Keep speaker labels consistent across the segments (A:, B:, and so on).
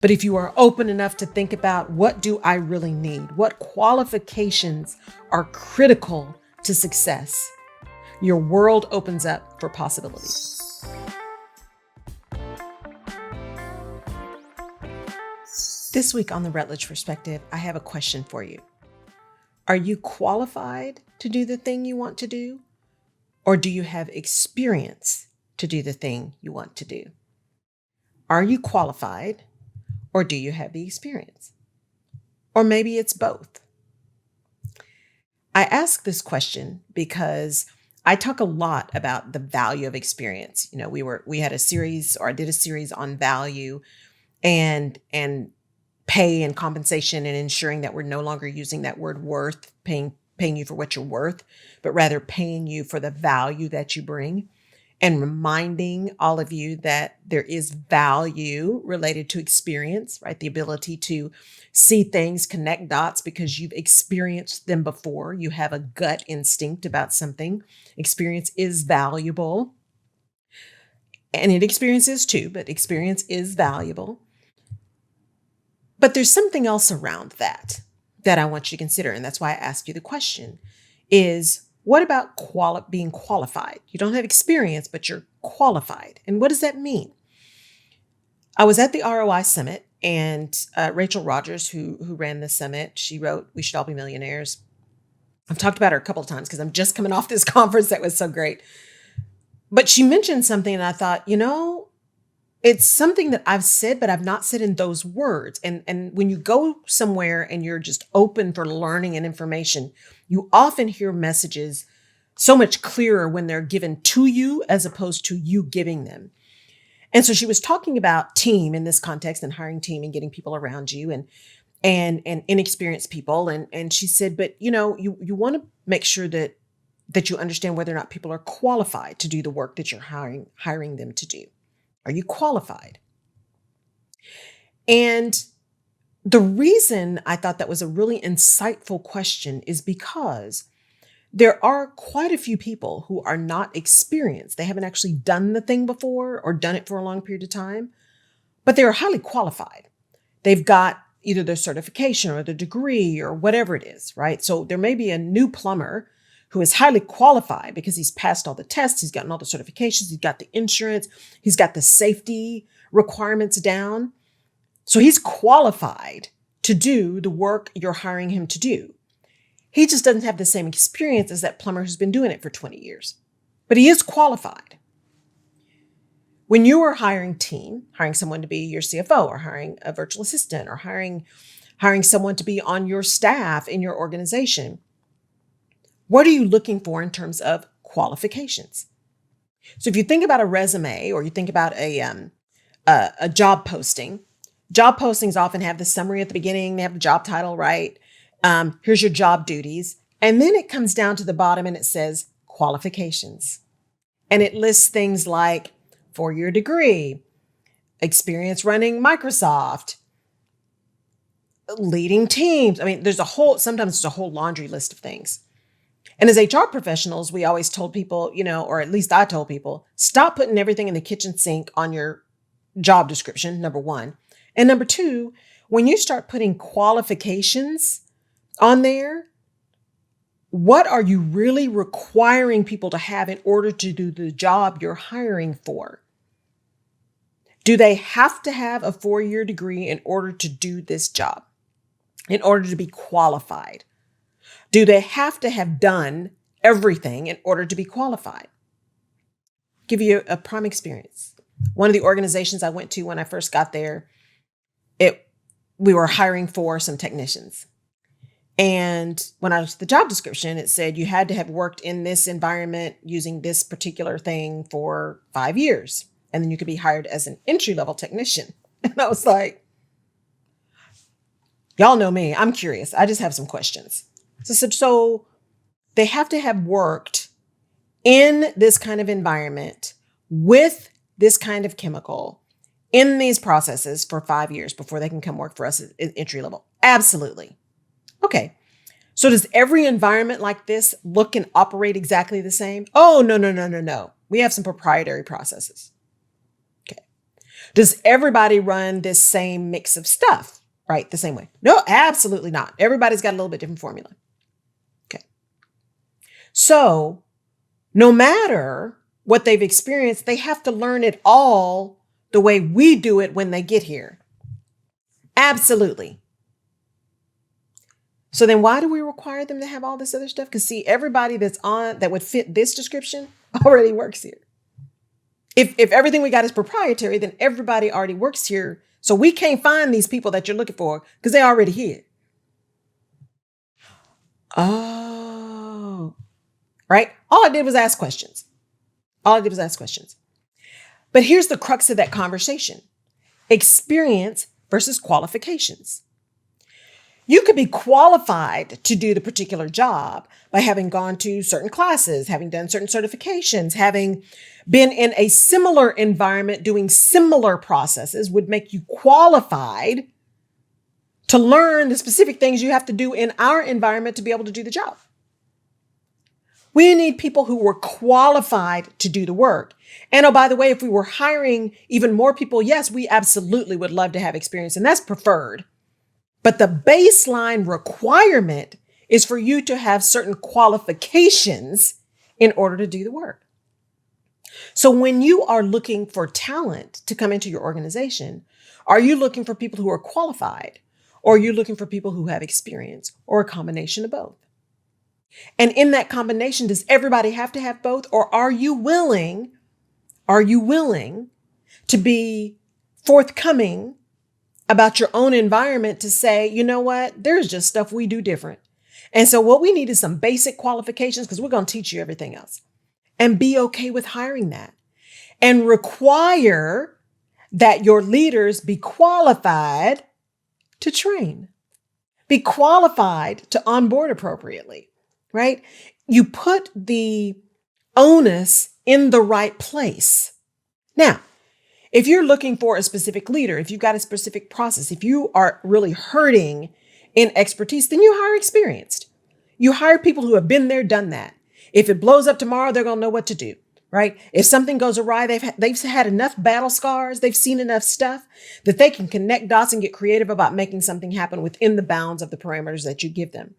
A: But if you are open enough to think about, what do I really need? What qualifications are critical to success? Your world opens up for possibilities. This week on the Rutledge Perspective, I have a question for you. Are you qualified to do the thing you want to do? Or do you have experience to do the thing you want to do? Are you qualified, or do you have the experience? Or maybe it's both. I ask this question because I talk a lot about the value of experience. We had a series, or I did a series on value and pay and compensation, and ensuring that we're no longer using that word worth, paying you for what you're worth, but rather paying you for the value that you bring, and reminding all of you that there is value related to experience, right? The ability to see things, connect dots because you've experienced them before. You have a gut instinct about something. Experience is valuable. And experience is too, but experience is valuable. But there's something else around that I want you to consider. And that's why I asked you the question is, what about being qualified? You don't have experience, but you're qualified. And what does that mean? I was at the ROI Summit, and Rachel Rogers, who ran the summit, she wrote, "We Should All Be Millionaires." I've talked about her a couple of times because I'm just coming off this conference that was so great. But she mentioned something, and I thought, it's something that I've said, but I've not said in those words. And when you go somewhere and you're just open for learning and information, you often hear messages so much clearer when they're given to you as opposed to you giving them. And so she was talking about team in this context, and hiring team and getting people around you and inexperienced people. And she said, but you want to make sure that you understand whether or not people are qualified to do the work that you're hiring them to do. Are you qualified? And the reason I thought that was a really insightful question is because there are quite a few people who are not experienced. They haven't actually done the thing before or done it for a long period of time, but they are highly qualified. They've got either their certification or their degree or whatever it is, right? So there may be a new plumber who is highly qualified because he's passed all the tests, he's gotten all the certifications, he's got the insurance, he's got the safety requirements down. So he's qualified to do the work you're hiring him to do. He just doesn't have the same experience as that plumber who's been doing it for 20 years, but he is qualified. When you are hiring someone to be your CFO, or hiring a virtual assistant, or hiring someone to be on your staff in your organization, what are you looking for in terms of qualifications? So if you think about a resume, or you think about a job posting, job postings often have the summary at the beginning. They have the job title, right? Here's your job duties. And then it comes down to the bottom and it says qualifications. And it lists things like 4-year degree, experience running Microsoft, leading teams. I mean, sometimes there's a whole laundry list of things. And as HR professionals, we always told people, or at least I told people, stop putting everything in the kitchen sink on your job description, number one. And number two, when you start putting qualifications on there, what are you really requiring people to have in order to do the job you're hiring for? Do they have to have a 4-year degree in order to do this job, in order to be qualified? Do they have to have done everything in order to be qualified? Give you a prime experience. One of the organizations I went to when I first got there, we were hiring for some technicians. And when I looked at the job description, it said you had to have worked in this environment using this particular thing for 5 years. And then you could be hired as an entry-level technician. And I was like, y'all know me. I'm curious. I just have some questions. So they have to have worked in this kind of environment with this kind of chemical in these processes for 5 years before they can come work for us at entry level. Absolutely. Okay. So does every environment like this look and operate exactly the same? Oh, no. We have some proprietary processes. Okay. Does everybody run this same mix of stuff, right? The same way? No, absolutely not. Everybody's got a little bit different formula. Okay. So no matter what they've experienced, they have to learn it all the way we do it when they get here. Absolutely. So then why do we require them to have all this other stuff? Because see, everybody that would fit this description already works here. If everything we got is proprietary, then everybody already works here. So we can't find these people that you're looking for because they're already here. Oh, right. All I did was ask questions. But here's the crux of that conversation: experience versus qualifications. You could be qualified to do the particular job by having gone to certain classes, having done certain certifications, having been in a similar environment, doing similar processes would make you qualified to learn the specific things you have to do in our environment to be able to do the job. We need people who were qualified to do the work. And oh, by the way, if we were hiring even more people, yes, we absolutely would love to have experience, and that's preferred. But the baseline requirement is for you to have certain qualifications in order to do the work. So when you are looking for talent to come into your organization, are you looking for people who are qualified, or are you looking for people who have experience, or a combination of both? And in that combination, does everybody have to have both, or are you willing to be forthcoming about your own environment to say, you know what, there's just stuff we do different. And so what we need is some basic qualifications, because we're going to teach you everything else, and be okay with hiring that and require that your leaders be qualified to train, be qualified to onboard appropriately, right? You put the onus in the right place. Now, if you're looking for a specific leader, if you've got a specific process, if you are really hurting in expertise, then you hire experienced. You hire people who have been there, done that. If it blows up tomorrow, they're going to know what to do, right? If something goes awry, they've had enough battle scars, they've seen enough stuff that they can connect dots and get creative about making something happen within the bounds of the parameters that you give them.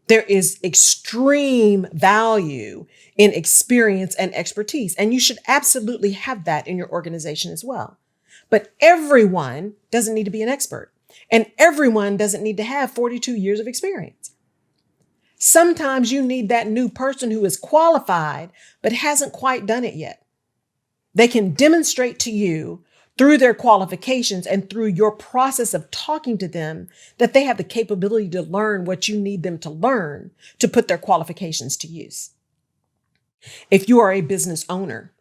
A: There is extreme value in experience and expertise, and you should absolutely have that in your organization as well. But everyone doesn't need to be an expert, and everyone doesn't need to have 42 years of experience. Sometimes you need that new person who is qualified, but hasn't quite done it yet. They can demonstrate to you through their qualifications and through your process of talking to them that they have the capability to learn what you need them to learn to put their qualifications to use. If you are a business owner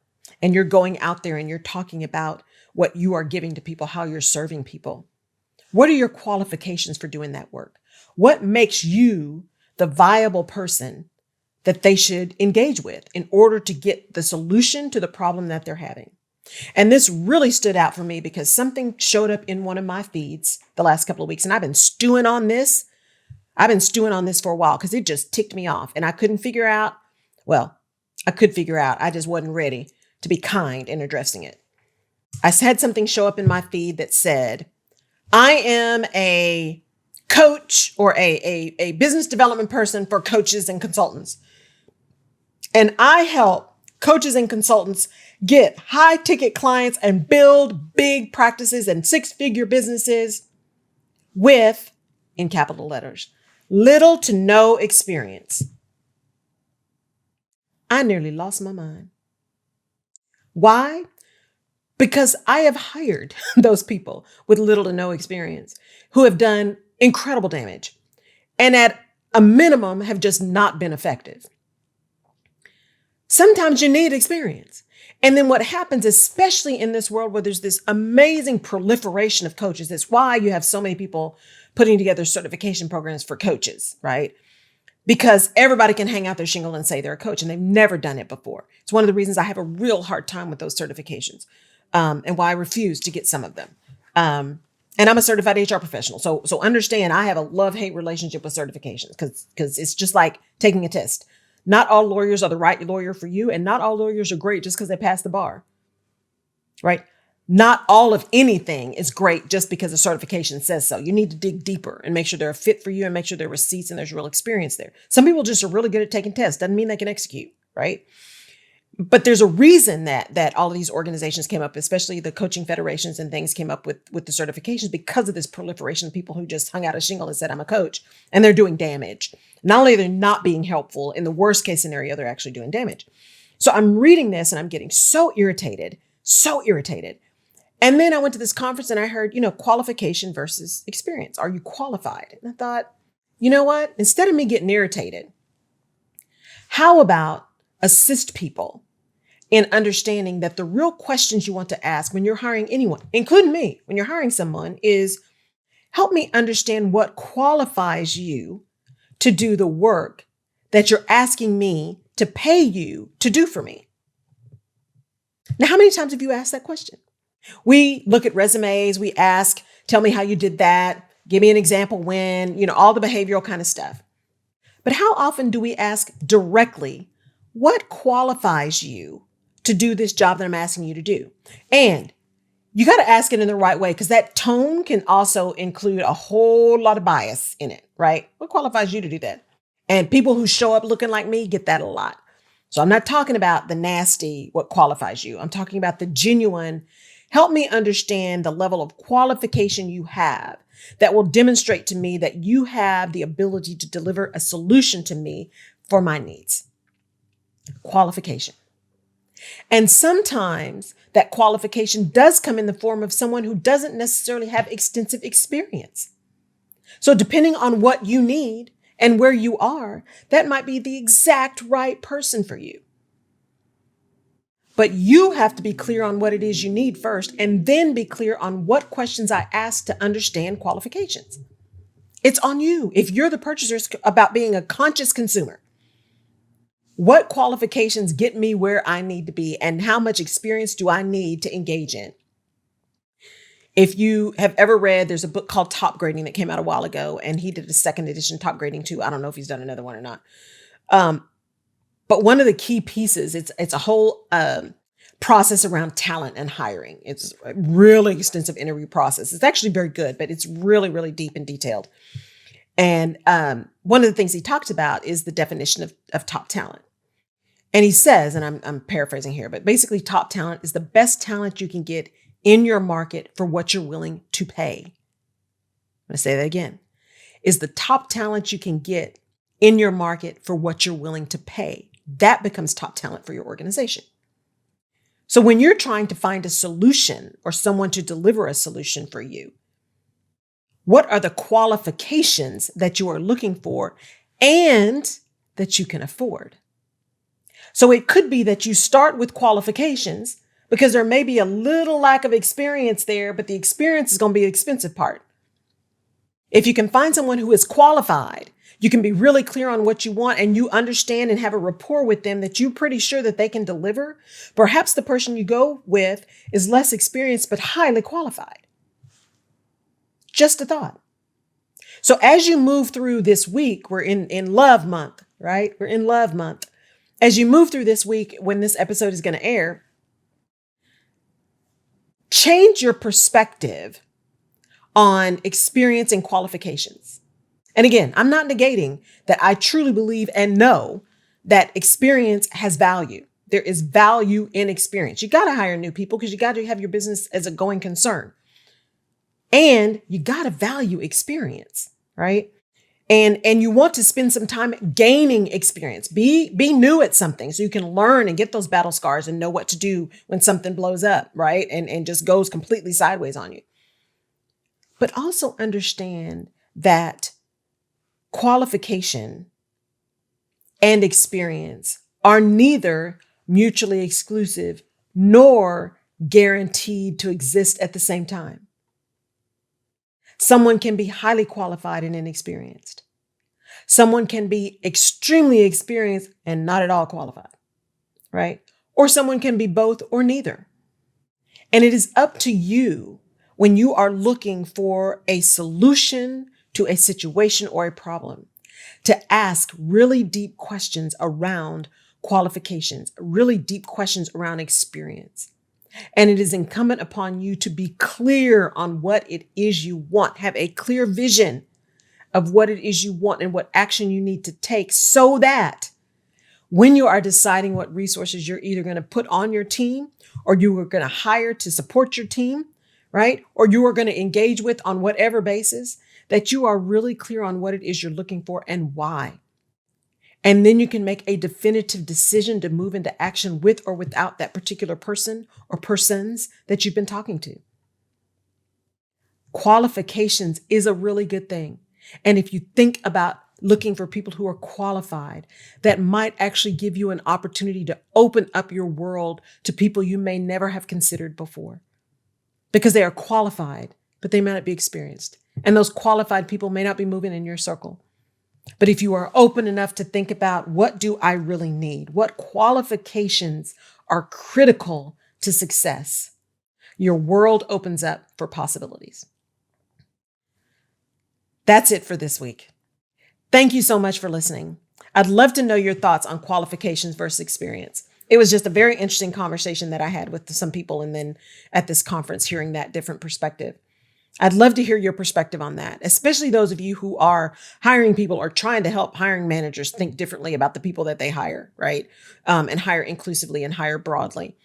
A: and you're going out there and you're talking about what you are giving to people, how you're serving people, what are your qualifications for doing that work? What makes you the viable person that they should engage with in order to get the solution to the problem that they're having? And this really stood out for me because something showed up in one of my feeds the last couple of weeks, and I've been stewing on this. For a while because it just ticked me off, and I couldn't figure out. Well, I could figure out. I just wasn't ready to be kind in addressing it. I had something show up in my feed that said, I am a coach or a business development person for coaches and consultants. And I help coaches and consultants get high ticket clients and build big practices and six-figure businesses with, in capital letters, little to no experience. I nearly lost my mind. Why? Because I have hired those people with little to no experience who have done incredible damage and at a minimum have just not been effective. Sometimes you need experience. And then what happens, especially in this world where there's this amazing proliferation of coaches, that's why you have so many people putting together certification programs for coaches, right? Because everybody can hang out their shingle and say they're a coach and they've never done it before. It's one of the reasons I have a real hard time with those certifications and why I refuse to get some of them. And I'm a certified HR professional. So understand I have a love-hate relationship with certifications because it's just like taking a test. Not all lawyers are the right lawyer for you, and not all lawyers are great just because they passed the bar, right? Not all of anything is great just because the certification says so. You need to dig deeper and make sure they're a fit for you and make sure there are receipts and there's real experience there. Some people just are really good at taking tests. Doesn't mean they can execute, right? But there's a reason that all of these organizations came up, especially the coaching federations and things came up with the certifications, because of this proliferation of people who just hung out a shingle and said, I'm a coach, and they're doing damage. Not only are they not being helpful, in the worst case scenario, they're actually doing damage. So I'm reading this and I'm getting so irritated, so irritated. And then I went to this conference and I heard, qualification versus experience. Are you qualified? And I thought, you know what? Instead of me getting irritated, how about assist people in understanding that the real questions you want to ask when you're hiring anyone, including me, when you're hiring someone, is help me understand what qualifies you to do the work that you're asking me to pay you to do for me. Now, how many times have you asked that question? We look at resumes, we ask, tell me how you did that, give me an example when, all the behavioral kind of stuff. But how often do we ask directly, what qualifies you to do this job that I'm asking you to do? And you got to ask it in the right way, because that tone can also include a whole lot of bias in it, right? What qualifies you to do that? And people who show up looking like me get that a lot. So I'm not talking about the nasty, what qualifies you. I'm talking about the genuine, help me understand the level of qualification you have that will demonstrate to me that you have the ability to deliver a solution to me for my needs. Qualification. And sometimes that qualification does come in the form of someone who doesn't necessarily have extensive experience. So depending on what you need and where you are, that might be the exact right person for you. But you have to be clear on what it is you need first, and then be clear on what questions I ask to understand qualifications. It's on you. If you're the purchaser, it's about being a conscious consumer. What qualifications get me where I need to be, and how much experience do I need to engage in? If you have ever read, there's a book called Top Grading that came out a while ago, and he did a second edition, Top Grading too. I don't know if he's done another one or not. But one of the key pieces, it's a whole process around talent and hiring. It's a really extensive interview process. It's actually very good, but it's really, really deep and detailed. And one of the things he talked about is the definition of top talent. And he says, and I'm paraphrasing here, but basically top talent is the best talent you can get in your market for what you're willing to pay. I'm going to say that again. Is the top talent you can get in your market for what you're willing to pay. That becomes top talent for your organization. So when you're trying to find a solution or someone to deliver a solution for you, what are the qualifications that you are looking for and that you can afford? So it could be that you start with qualifications because there may be a little lack of experience there, but the experience is going to be the expensive part. If you can find someone who is qualified, you can be really clear on what you want and you understand and have a rapport with them that you're pretty sure that they can deliver. Perhaps the person you go with is less experienced, but highly qualified. Just a thought. So as you move through this week, we're in love month, right? We're in love month. As you move through this week, when this episode is going to air, change your perspective on experience and qualifications. And again, I'm not negating that I truly believe and know that experience has value. There is value in experience. You got to hire new people because you got to have your business as a going concern. And you got to value experience, right? And you want to spend some time gaining experience. Be new at something so you can learn and get those battle scars and know what to do when something blows up, right? And just goes completely sideways on you. But also understand that qualification and experience are neither mutually exclusive nor guaranteed to exist at the same time. Someone can be highly qualified and inexperienced. Someone can be extremely experienced and not at all qualified, right? Or someone can be both or neither. And it is up to you when you are looking for a solution to a situation or a problem to ask really deep questions around qualifications, really deep questions around experience. And it is incumbent upon you to be clear on what it is you want. Have a clear vision of what it is you want and what action you need to take, so that when you are deciding what resources you're either going to put on your team, or you are going to hire to support your team, right? Or you are going to engage with on whatever basis, that you are really clear on what it is you're looking for and why. And then you can make a definitive decision to move into action with or without that particular person or persons that you've been talking to. Qualifications is a really good thing. And if you think about looking for people who are qualified, that might actually give you an opportunity to open up your world to people you may never have considered before, because they are qualified, but they may not be experienced. And those qualified people may not be moving in your circle. But if you are open enough to think about, what do I really need? What qualifications are critical to success? Your world opens up for possibilities. That's it for this week. Thank you so much for listening. I'd love to know your thoughts on qualifications versus experience. It was just a very interesting conversation that I had with some people, and then at this conference, hearing that different perspective. I'd love to hear your perspective on that, especially those of you who are hiring people or trying to help hiring managers think differently about the people that they hire, right? And hire inclusively and hire broadly.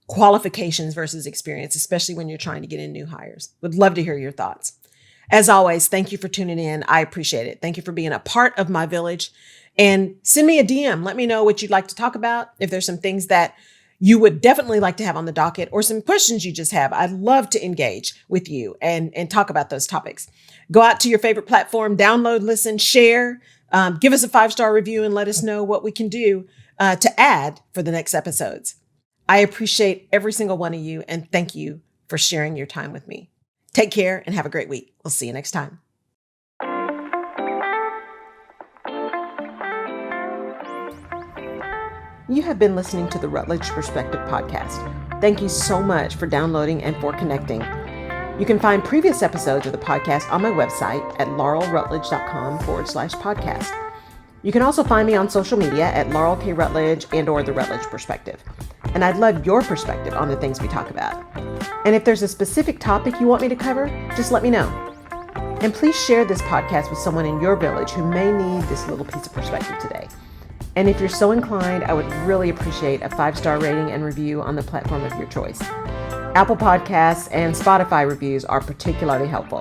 A: Qualifications versus experience, especially when you're trying to get in new hires. Would love to hear your thoughts. As always, thank you for tuning in. I appreciate it. Thank you for being a part of my village. And send me a DM. Let me know what you'd like to talk about. If there's some things that you would definitely like to have on the docket, or some questions you just have, I'd love to engage with you and talk about those topics. Go out to your favorite platform, download, listen, share, give us a 5-star review, and let us know what we can do to add for the next episodes. I appreciate every single one of you, and thank you for sharing your time with me. Take care and have a great week. We'll see you next time. You have been listening to the Rutledge Perspective podcast. Thank you so much for downloading and for connecting. You can find previous episodes of the podcast on my website at laurelrutledge.com/podcast. You can also find me on social media at Laurel K. Rutledge and/or The Rutledge Perspective. And I'd love your perspective on the things we talk about. And if there's a specific topic you want me to cover, just let me know. And please share this podcast with someone in your village who may need this little piece of perspective today. And if you're so inclined, I would really appreciate a 5-star rating and review on the platform of your choice. Apple Podcasts and Spotify reviews are particularly helpful.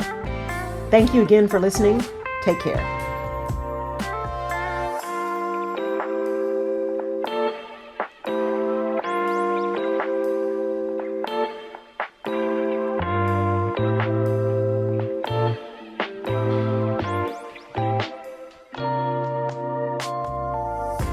A: Thank you again for listening. Take care.